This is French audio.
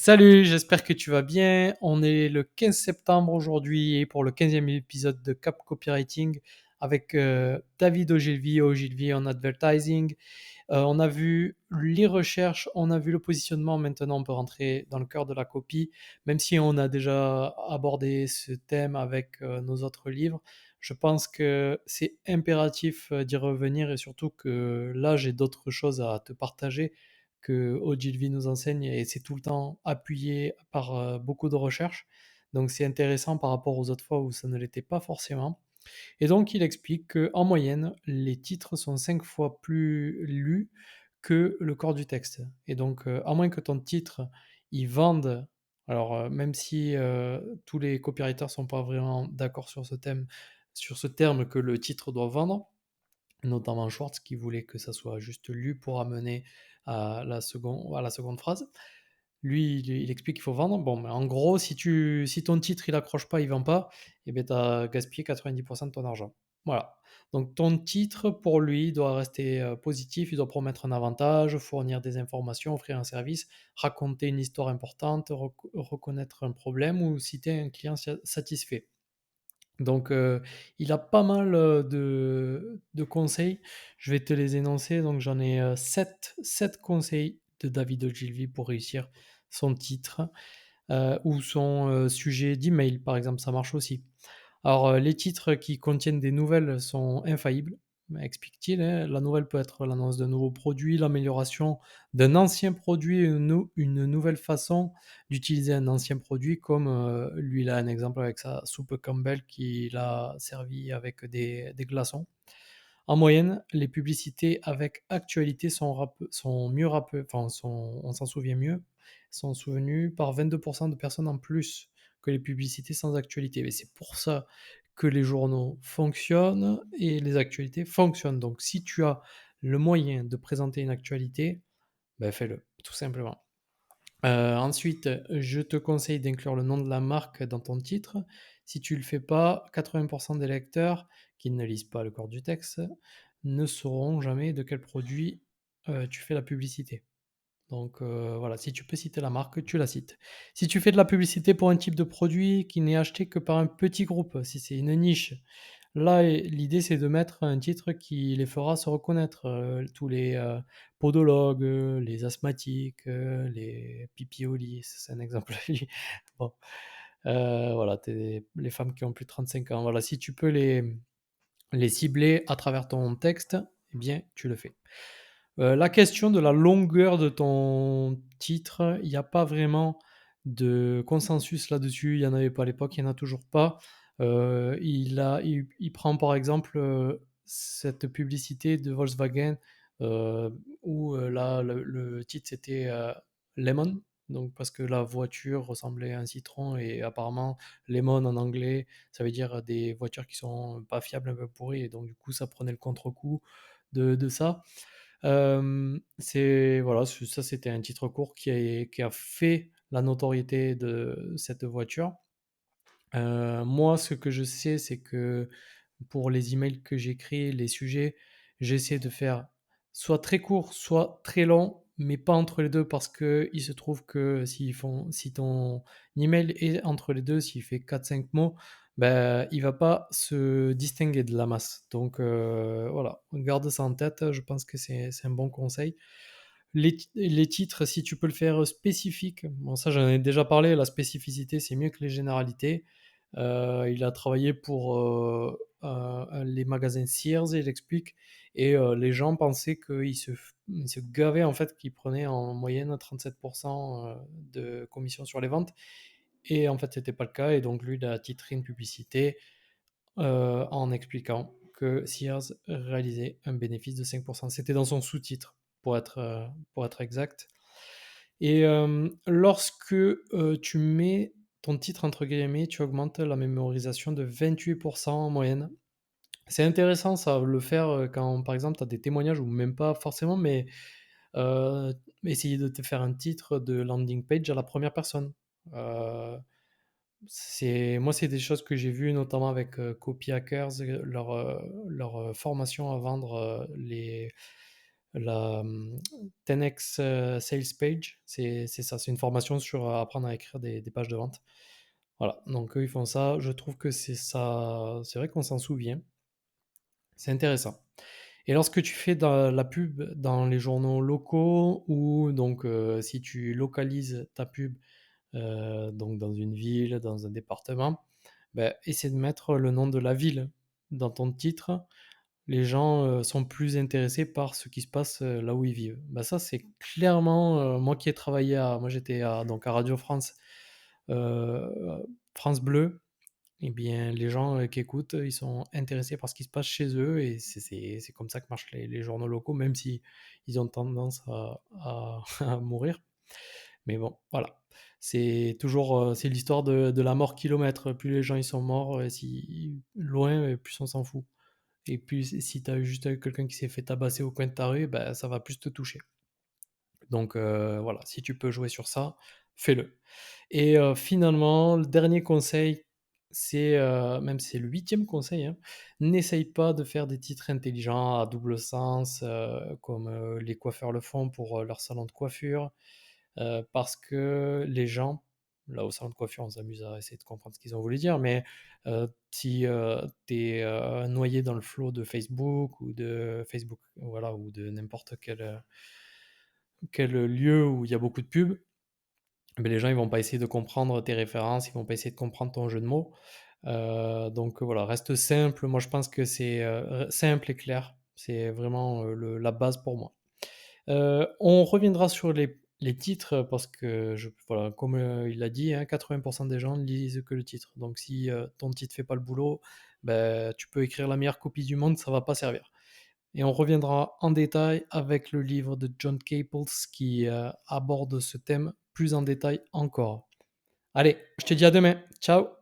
Salut, j'espère que tu vas bien. On est le 15 septembre aujourd'hui et pour le 15e épisode de Cap Copywriting avec David Ogilvy en advertising. On a vu les recherches, on a vu le positionnement. Maintenant, on peut rentrer dans le cœur de la copie. Même si on a déjà abordé ce thème avec nos autres livres, je pense que c'est impératif d'y revenir et surtout que là, j'ai d'autres choses à te partager que Ogilvy nous enseigne et c'est tout le temps appuyé par beaucoup de recherches. Donc c'est intéressant par rapport aux autres fois où ça ne l'était pas forcément. Et donc il explique qu'en moyenne, les titres sont 5 fois plus lus que le corps du texte. Et donc à moins que ton titre, il vende, alors même si tous les copywriters sont pas vraiment d'accord sur ce thème, sur ce terme que le titre doit vendre, notamment Schwartz qui voulait que ça soit juste lu pour amener à la seconde phrase. Lui, il explique qu'il faut vendre. Bon, mais en gros, si ton titre il accroche pas, il vend pas, et ben tu as gaspillé 90% de ton argent. Voilà. Donc ton titre, pour lui, doit rester positif, il doit promettre un avantage, fournir des informations, offrir un service, raconter une histoire importante, reconnaître un problème ou citer un client satisfait. Donc, il a pas mal de conseils. Je vais te les énoncer. Donc, j'en ai 7 conseils de David Ogilvy pour réussir son titre ou son sujet d'email, par exemple. Ça marche aussi. Alors, les titres qui contiennent des nouvelles sont infaillibles, explique-t-il, hein. La nouvelle peut être l'annonce d'un nouveau produit, l'amélioration d'un ancien produit, une nouvelle façon d'utiliser un ancien produit, comme lui, il a un exemple avec sa soupe Campbell qu'il a servi avec des glaçons. En moyenne, les publicités avec actualité sont mieux enfin, on s'en souvient mieux, sont souvenues par 22% de personnes en plus que les publicités sans actualité. Et c'est pour ça que les journaux fonctionnent et les actualités fonctionnent. Donc, si tu as le moyen de présenter une actualité, ben fais-le, tout simplement. Ensuite, je te conseille d'inclure le nom de la marque dans ton titre. Si tu le fais pas, 80% des lecteurs qui ne lisent pas le corps du texte ne sauront jamais de quel produit tu fais la publicité. Donc voilà, si tu peux citer la marque, tu la cites. Si tu fais de la publicité pour un type de produit qui n'est acheté que par un petit groupe, si c'est une niche, là, l'idée c'est de mettre un titre qui les fera se reconnaître. Tous les podologues, les asthmatiques, les pipiolis, c'est un exemple. Bon, voilà, les femmes qui ont plus de 35 ans. Voilà, si tu peux les cibler à travers ton texte, eh bien, tu le fais. La question de la longueur de ton titre, il n'y a pas vraiment de consensus là-dessus. Il y en avait pas à l'époque, il y en a toujours pas. Il prend par exemple, cette publicité de Volkswagen, où, là, le titre c'était, Lemon, donc parce que la voiture ressemblait à un citron et apparemment lemon en anglais, ça veut dire des voitures qui sont pas fiables, un peu pourries et donc du coup ça prenait le contre-coup de ça. C'est voilà, ça c'était un titre court qui a fait la notoriété de cette voiture. Moi, ce que je sais, c'est que pour les emails que j'écris, les sujets, j'essaie de faire soit très court, soit très long, mais pas entre les 2 parce qu'il se trouve que si ton email est entre les 2, s'il fait 4-5 mots, ben il va pas se distinguer de la masse. Donc voilà, garde ça en tête, je pense que c'est un bon conseil. Les titres, si tu peux le faire spécifique, bon ça j'en ai déjà parlé, la spécificité c'est mieux que les généralités. Il a travaillé pour les magasins Sears, il explique, et les gens pensaient il se gavait en fait, qu'il prenait en moyenne 37% de commission sur les ventes, et en fait c'était pas le cas, et donc lui il a titré une publicité en expliquant que Sears réalisait un bénéfice de 5%. C'était dans son sous-titre, pour être exact. Et lorsque tu mets ton titre entre guillemets, tu augmentes la mémorisation de 28% en moyenne. C'est intéressant ça, le faire quand par exemple tu as des témoignages ou même pas forcément, mais euh, essayer de te faire un titre de landing page à la première personne. Euh, c'est des choses que j'ai vues notamment avec Copy Hackers, leur formation à vendre la 10x Sales Page. C'est ça, c'est une formation sur apprendre à écrire des pages de vente. Voilà, donc eux, ils font ça. Je trouve que c'est ça, c'est vrai qu'on s'en souvient. C'est intéressant. Et lorsque tu fais de la pub dans les journaux locaux ou donc si tu localises ta pub donc dans une ville, dans un département, ben, essaie de mettre le nom de la ville dans ton titre. Les gens sont plus intéressés par ce qui se passe là où ils vivent. Ben, ça, c'est clairement, moi qui ai travaillé moi j'étais donc à Radio France, euh, France Bleu, eh bien, les gens qui écoutent, ils sont intéressés par ce qui se passe chez eux et c'est comme ça que marchent les journaux locaux, même si ils ont tendance à mourir. Mais bon, voilà. C'est toujours c'est l'histoire de la mort kilomètre. Plus les gens ils sont morts, si loin, plus on s'en fout. Et puis si tu as juste quelqu'un qui s'est fait tabasser au coin de ta rue, bah, ça va plus te toucher. Donc voilà, si tu peux jouer sur ça, fais-le. Et finalement, le dernier conseil, c'est même c'est le 8e conseil, hein, n'essaye pas de faire des titres intelligents à double sens, comme les coiffeurs le font pour leur salon de coiffure, parce que les gens, là au salon de coiffure, on s'amuse à essayer de comprendre ce qu'ils ont voulu dire, mais si tu es noyé dans le flot de Facebook ou de Facebook, voilà, ou de n'importe quel lieu où il y a beaucoup de pubs, mais les gens ils vont pas essayer de comprendre tes références, ils vont pas essayer de comprendre ton jeu de mots. Donc voilà, reste simple. Moi, je pense que c'est simple et clair. C'est vraiment la base pour moi. On reviendra sur les titres parce que, voilà, comme il l'a dit, hein, 80% des gens ne lisent que le titre. Donc si ton titre fait pas le boulot, ben, tu peux écrire la meilleure copie du monde, ça va pas servir. Et on reviendra en détail avec le livre de John Caples qui aborde ce thème plus en détail encore. Allez, je te dis à demain. Ciao.